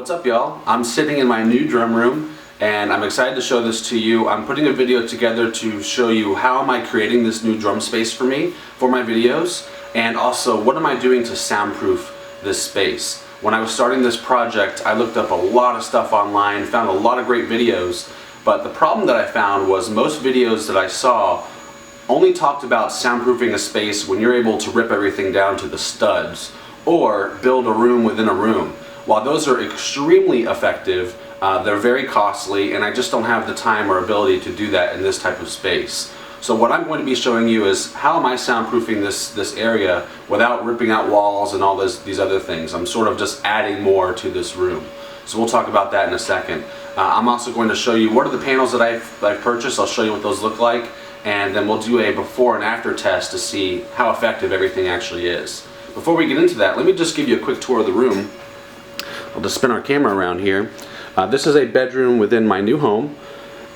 What's up, y'all? I'm sitting in my new drum room and I'm excited to show this to you. I'm putting a video together to show you how am I creating this new drum space for me for my videos, and also what am I doing to soundproof this space. When I was starting this project, I looked up a lot of stuff online, found a lot of great videos, but the problem that I found was most videos that I saw only talked about soundproofing a space when you're able to rip everything down to the studs or build a room within a room. While those are extremely effective, they're very costly, and I just don't have the time or ability to do that in this type of space. So what I'm going to be showing you is how am I soundproofing this area without ripping out walls and all these other things. I'm sort of just adding more to this room. So we'll talk about that in a second. I'm also going to show you what are the panels that I've purchased. I'll show you what those look like, and then we'll do a before and after test to see how effective everything actually is. Before we get into that, let me just give you a quick tour of the room. I'll just spin our camera around here. This is a bedroom within my new home,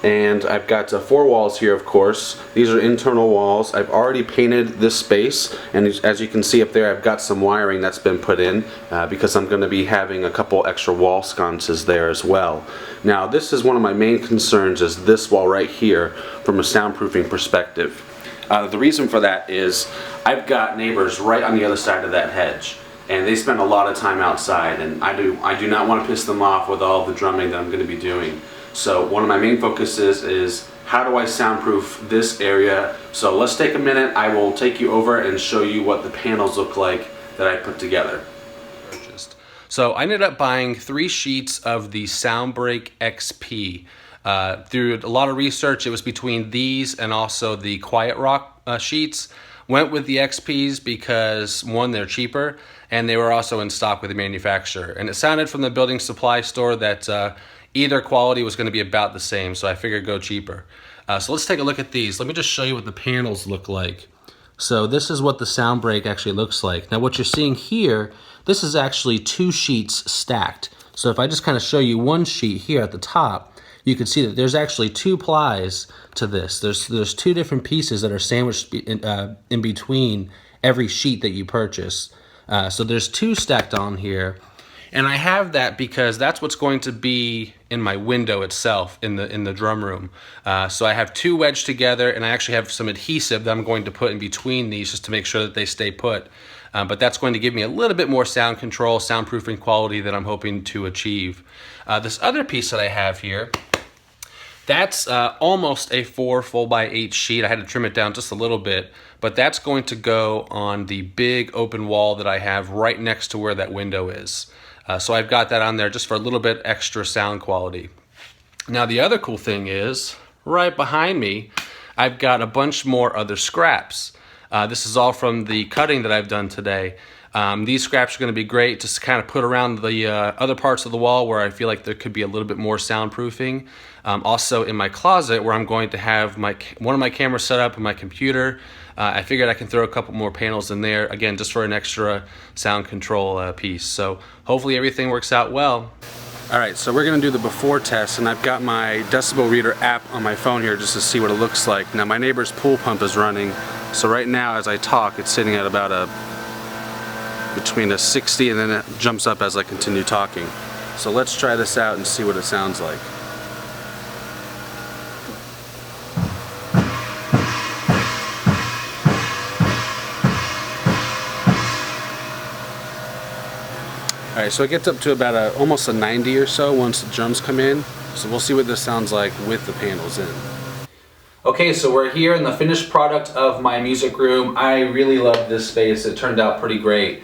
and I've got 4 walls here, of course. These are internal walls. I've already painted this space, and as you can see up there, I've got some wiring that's been put in because I'm going to be having a couple extra wall sconces there as well. Now, this is one of my main concerns, is this wall right here from a soundproofing perspective. The reason for that is I've got neighbors right on the other side of that hedge, and they spend a lot of time outside, and I do not want to piss them off with all the drumming that I'm going to be doing. So one of my main focuses is how do I soundproof this area. So let's take a minute. I will take you over and show you what the panels look like that I put together. So I ended up buying 3 sheets of the Soundbreak XP. Through a lot of research, it was between these and also the Quiet Rock sheets. Went with the XPs because, one, they're cheaper, and they were also in stock with the manufacturer. And it sounded from the building supply store that either quality was going to be about the same, so I figured go cheaper. So let's take a look at these. Let me just show you what the panels look like. So this is what the Soundbreak actually looks like. Now what you're seeing here, this is actually 2 sheets stacked. So if I just kind of show you one sheet here at the top, you can see that there's actually 2 plies to this. There's 2 different pieces that are sandwiched in between every sheet that you purchase. So there's 2 stacked on here, and I have that because that's what's going to be in my window itself in the drum room. So I have 2 wedged together, and I actually have some adhesive that I'm going to put in between these just to make sure that they stay put. But that's going to give me a little bit more sound control, soundproofing quality that I'm hoping to achieve. This other piece that I have here, that's almost a 4 4x8 sheet. I had to trim it down just a little bit, but that's going to go on the big open wall that I have right next to where that window is. So I've got that on there just for a little bit extra sound quality. Now the other cool thing is, right behind me, I've got a bunch more other scraps. This is all from the cutting that I've done today. These scraps are going to be great just to kind of put around the other parts of the wall where I feel like there could be a little bit more soundproofing. Also in my closet where I'm going to have one of my cameras set up and my computer. I figured I can throw a couple more panels in there, again, just for an extra sound control piece. So hopefully everything works out well. Alright, so we're going to do the before test, and I've got my decibel reader app on my phone here just to see what it looks like. Now my neighbor's pool pump is running, so right now as I talk it's sitting at about between a 60, and then it jumps up as I continue talking. So let's try this out and see what it sounds like. Alright, so it gets up to about almost a 90 or so once the drums come in. So we'll see what this sounds like with the panels in. Okay, so we're here in the finished product of my music room. I really love this space. It turned out pretty great.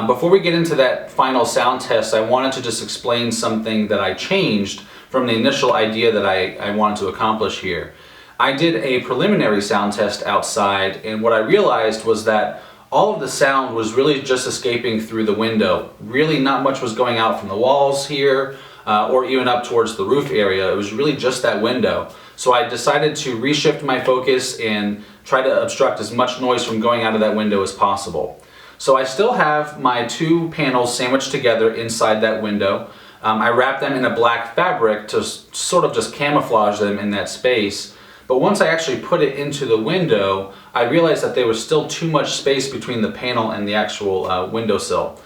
Before we get into that final sound test, I wanted to just explain something that I changed from the initial idea that I wanted to accomplish here. I did a preliminary sound test outside, and what I realized was that all of the sound was really just escaping through the window. Really not much was going out from the walls here or even up towards the roof area. It was really just that window. So I decided to reshift my focus and try to obstruct as much noise from going out of that window as possible. So I still have my 2 panels sandwiched together inside that window. I wrapped them in a black fabric to sort of just camouflage them in that space. But once I actually put it into the window, I realized that there was still too much space between the panel and the actual windowsill.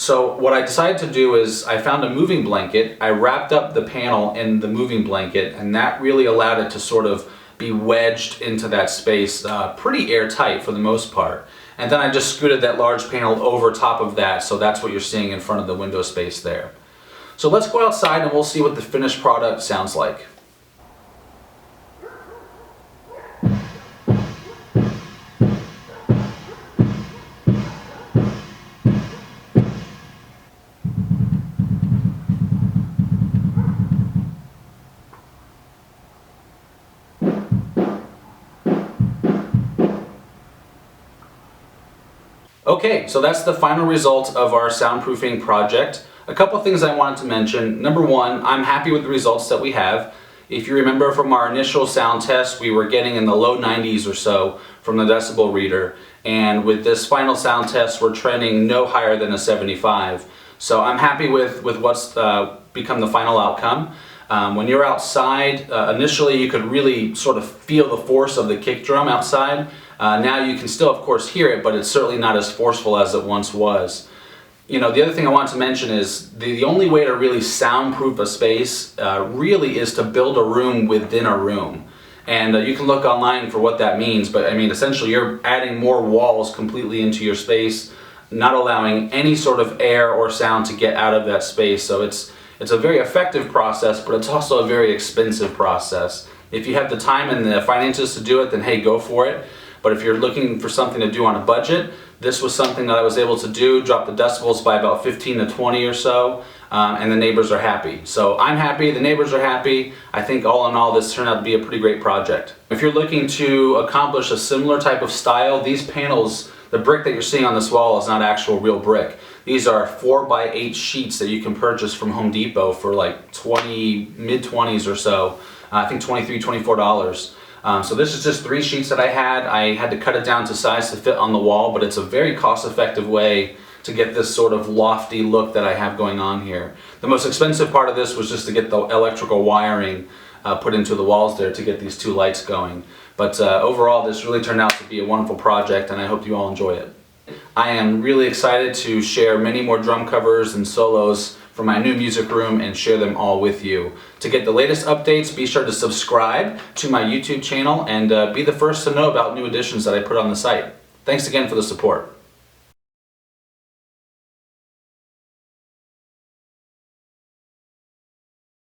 So what I decided to do is I found a moving blanket, I wrapped up the panel in the moving blanket, and that really allowed it to sort of be wedged into that space pretty airtight for the most part. And then I just scooted that large panel over top of that, so that's what you're seeing in front of the window space there. So let's go outside and we'll see what the finished product sounds like. Okay, so that's the final result of our soundproofing project. A couple things I wanted to mention. Number one, I'm happy with the results that we have. If you remember from our initial sound test, we were getting in the low 90s or so from the decibel reader. And with this final sound test, we're trending no higher than a 75. So I'm happy with what's become the final outcome. When you're outside, initially you could really sort of feel the force of the kick drum outside. Now you can still, of course, hear it, but it's certainly not as forceful as it once was. You know, the other thing I want to mention is the only way to really soundproof a space really is to build a room within a room. And you can look online for what that means, but I mean, essentially you're adding more walls completely into your space, not allowing any sort of air or sound to get out of that space. So it's a very effective process, but it's also a very expensive process. If you have the time and the finances to do it, then hey, go for it. But if you're looking for something to do on a budget, this was something that I was able to do, drop the decibels by about 15 to 20 or so, and the neighbors are happy. So I'm happy, the neighbors are happy. I think all in all this turned out to be a pretty great project. If you're looking to accomplish a similar type of style, these panels, the brick that you're seeing on this wall is not actual real brick. These are 4x8 sheets that you can purchase from Home Depot for like mid-20s or so. I think $23, $24. So this is just 3 sheets that I had to cut it down to size to fit on the wall, but it's a very cost-effective way to get this sort of lofty look that I have going on here. The most expensive part of this was just to get the electrical wiring put into the walls there to get these 2 lights going. But overall, this really turned out to be a wonderful project, and I hope you all enjoy it. I am really excited to share many more drum covers and solos from my new music room and share them all with you. To get the latest updates, be sure to subscribe to my YouTube channel and be the first to know about new additions that I put on the site. Thanks again for the support.